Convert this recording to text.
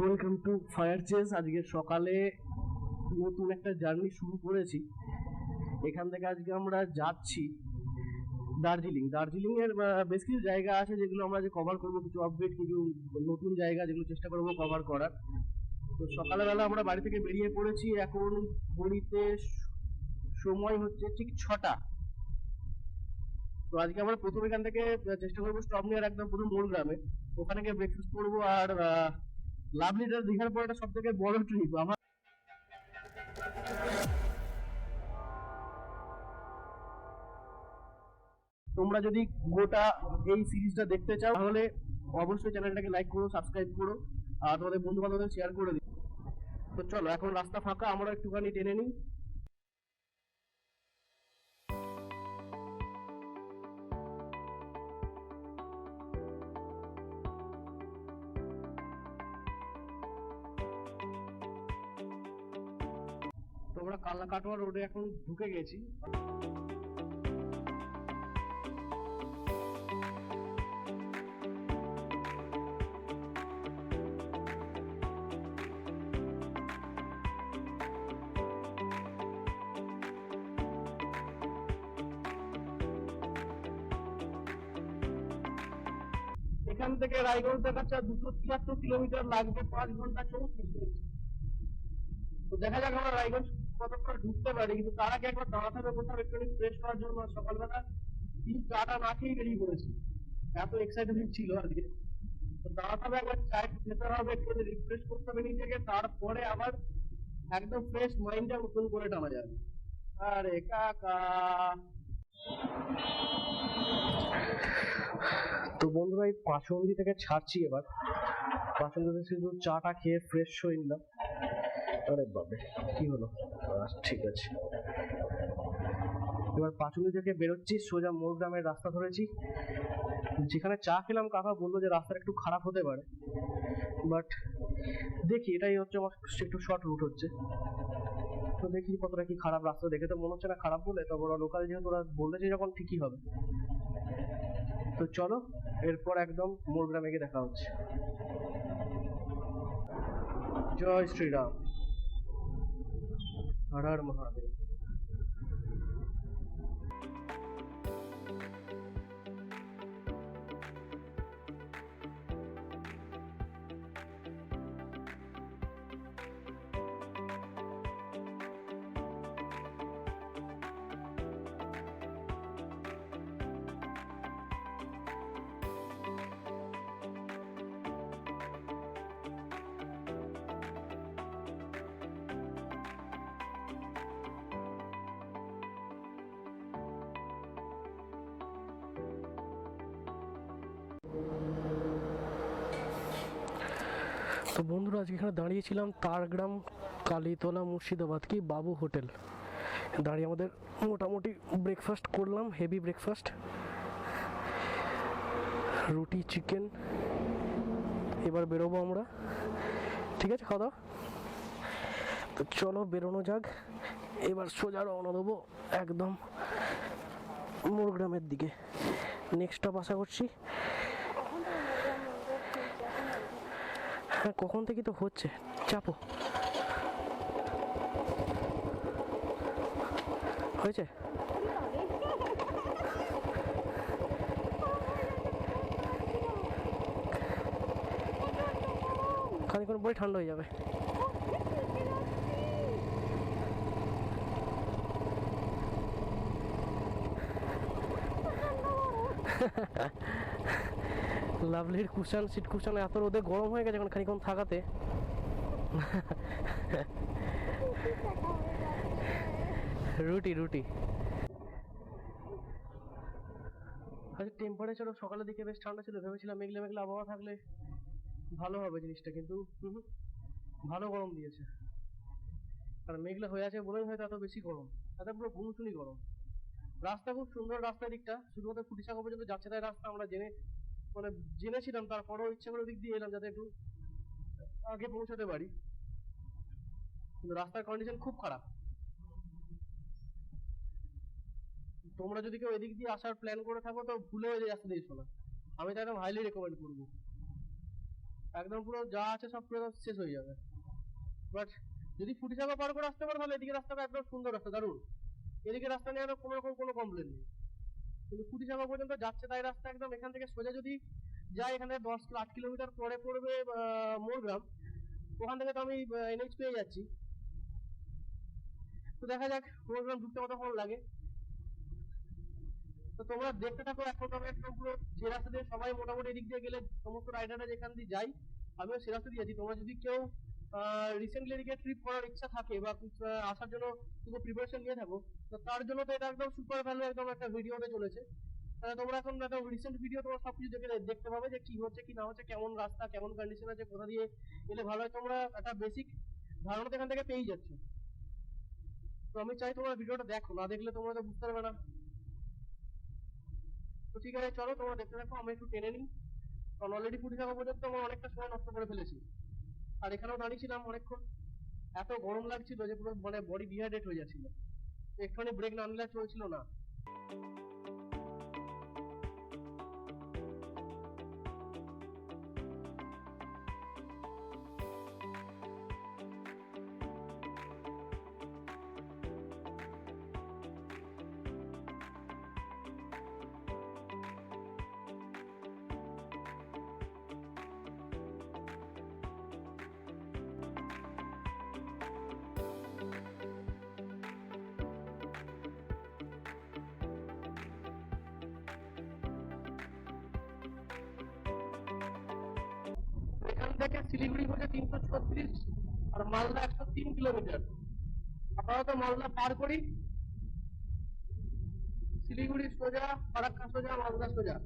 Welcome to fire chess. আজকে সকালে নতুন একটা জার্নি শুরু করেছি। এখান থেকে আজকে আমরা যাচ্ছি দার্জিলিং। দার্জিলিং এর বেশ কিছু জায়গা আছে যেগুলো আমরা যে কভার করবো, কিছু আপডেট, কিছু নতুন জায়গা যেগুলো চেষ্টা করবো কভার করার। তো সকালবেলা আমরা বাড়ি থেকে বেরিয়ে পড়েছি। এখন ঘড়িতে সময় হচ্ছে ঠিক 6টা। তো আজকে আমরা প্রথম এখান থেকে চেষ্টা করবো স্টপ নেওয়ার একদম প্রথম মোর গ্রামে। ওখানে গিয়ে ব্রেকফাস্ট করবো। আর লাভলিটা দীঘার পর একটা সব থেকে বড় ট্রিপ আমার। তোমরা যদি গোটা এই সিরিজটা দেখতে চাও তাহলে অবশ্যই চ্যানেলটাকে লাইক করো, সাবস্ক্রাইব করো, আর তোমাদের বন্ধু বান্ধবদের শেয়ার করে দিও। তো চলো, এখন রাস্তা ফাঁকা, আমরা একটুখানি টেনে নিই। তো আমরা কাটোয়া রোডে এখন ঢুকে গেছি। এখান থেকে রায়গঞ্জ দেখাচ্ছে 273 কিলোমিটার, লাগবে 5 ঘন্টা 34 মিনিট। তো দেখা যাক আমরা রায়গঞ্জ কতক্ষণ ঢুকতে পারি, কিন্তু তার আগে একবার দাঁড়াতে হবে কোথাও একটু ফ্রেশ হওয়ার জন্য। সকালবেলা তিন চাটা না খেয়ে বেরিয়ে পড়েছি, এত এক্সাইটেড ছিল আজকে। তো দাঁড়াতে হবে, একবার চায় খেতে হবে, একটু রিফ্রেশ করতে হবে নিজেকে, তারপরে আবার একদম ফ্রেশ মাইন্ডটা নতুন করে টানা যাবে। আরে কাকা। তো বন্ধুরা, এই পাঁচমন্দি থেকে ছাড়ছি এবার। পাঁচমন্দিতে শুধু চাটা খেয়ে ফ্রেশ হয়ে নিলাম। আরে বাবা, কি হলো? ঠিক আছে, এবার পাঁচমন্দি থেকে বেরোচ্ছি, সোজা মোর গ্রামের রাস্তা ধরেছি। যেখানে চা খেলাম কাকা বললো যে রাস্তাটা একটু খারাপ হতে পারে, বাট দেখি এটাই হচ্ছে আমার একটু শর্ট রুট হচ্ছে। তো দেখি কতটা কি খারাপ। রাস্তা দেখে তো মনে হচ্ছে না খারাপ বলে, তবে ওরা লোকাল যেহেতু ওরা বলেছে যখন ঠিকই হবে। তো চলো, এরপর একদম মোর গ্রামে গিয়ে দেখা হচ্ছে। জয় শ্রীরাম, হর হর মহাদেব। তো বন্ধুরা, আজকে এখানে দাঁড়িয়েছিলাম তারগ্রাম কালীতলা মুর্শিদাবাদ কি বাবু হোটেল। দাঁড়িয়ে আমাদের মোটামুটি ব্রেকফাস্ট করলাম, হেভি ব্রেকফাস্ট, রুটি চিকেন। এবার বেরোবো আমরা, ঠিক আছে খাওয়া দাওয়া। তো চলো বেরোনো যাক, এবার সোজা রওনা দেবো একদম মোর গ্রামের দিকে। নেক্সট স্টপ আশা করছি। হ্যাঁ, কখন থেকে তো হচ্ছে, চাপো হয়েছে। খানিক্ষণ পরে ঠান্ডা হয়ে যাবে। লাভলির কুশন, সিট কুশন এত রোদে গরম হয়ে গেছে এখন খানিক্ষণ থাকাতে। রুটি রুটি। আচ্ছা, টেম্পারেচারও সকালের দিকে বেশ ঠান্ডা ছিল, ভেবেছিলাম মেঘলা মেঘলা আবহাওয়া থাকলে ভালো হবে জিনিসটা, কিন্তু ভালো গরম দিয়েছে। আর মেঘলা হয়ে আছে বলেই হয়তো এত বেশি গরম, এত পুরো গুমসুনি গরম। রাস্তা খুব সুন্দর, রাস্তার দিকটা শুধুমাত্র ফুটিসাঁকো পর্যন্ত যাচ্ছে তাই রাস্তা আমরা জেনেছিলাম, তারপরেও ইচ্ছে করে দিক দিয়ে এলাম যাতে একটু আগে পৌঁছাতে পারি, কিন্তু রাস্তার কন্ডিশন খুব খারাপ। তোমরা যদি কেউ এদিক দিয়ে আসার প্ল্যান করে থাকো তো ভুলে ওই রাস্তা দিয়ে এসো না, আমি তো একদম হাইলি রেকমেন্ড করবো। একদম পুরো যা আছে সব পুরো শেষ হয়ে যাবে। বাট যদি ফুটিসাগর পার করে আসতে পারো তাহলে এদিকে রাস্তাটা একদম সুন্দর রাস্তা, দারুণ। এদিকে রাস্তা নিয়ে কোনো রকম কোনো কমপ্লেন নেই, কিন্তু ফুটিসাগর পর্যন্ত যাচ্ছে তাই রাস্তা একদম। এখান থেকে সোজা যদি যাই, এখানে 8 কিলোমিটার পরে পড়বে মোরগ্রাম। ওখান থেকে তো আমি এনএইচ পেয়ে যাচ্ছি। তো দেখা যাক মোরগ্রাম ঢুকতে কতক্ষণ লাগে। তো তোমরা দেখতে থাকো। এখন আমি একদম পুরো যে রাস্তা দিয়ে সবাই মোটামুটি এদিক দিয়ে গেলে সমস্ত রাইডাররা যেখান দিয়ে যাই, আমিও সে রাস্তা দিয়ে আছি। তোমরা যদি কেউ রিসেন্টলি এদিকে ট্রিপ করার ইচ্ছা থাকে বা আসার জন্য তুমি প্রিপারেশন নিয়ে থাকো, তো তার জন্য তো এটা একদম সুপার ভ্যালু একদম একটা ভিডিওতে চলেছে। তোমরা এখন একটা রিসেন্ট ভিডিও তোমার সবকিছু দেখতে পাবে যে কি হচ্ছে কি না হচ্ছে, কেমন রাস্তা, কেমন কন্ডিশন আছে, কোথা দিয়ে এলে ভালো হয়। তোমরা একটা বেসিক ধারণা এখান থেকে পেয়ে যাচ্ছ। তো আমি চাই তোমরা ভিডিওটা দেখো, না দেখলে তোমরা তো বুঝতে পারবে না। তো ঠিক আছে, চলো তোমরা দেখতে থাকো, আমি একটু টেনে নিই। কারণ অলরেডি ফুটিসাগর পর্যন্ত আমার অনেকটা সময় নষ্ট করে ফেলেছি, আর এখানেও দাঁড়িয়েছিলাম অনেকক্ষণ। এত গরম লাগছিল যে পুরো মানে বডি ডিহাইড্রেট হয়ে যাচ্ছিল, একটুখানি ব্রেক না নিলে চলছিল না। এখান থেকে শিলিগুড়ি হচ্ছে 336 আর মালদা 103 কিলোমিটার। আপাতত মালদা পার করি, শিলিগুড়ি সোজা, ফারাক্কা সোজা, মালদা সোজা।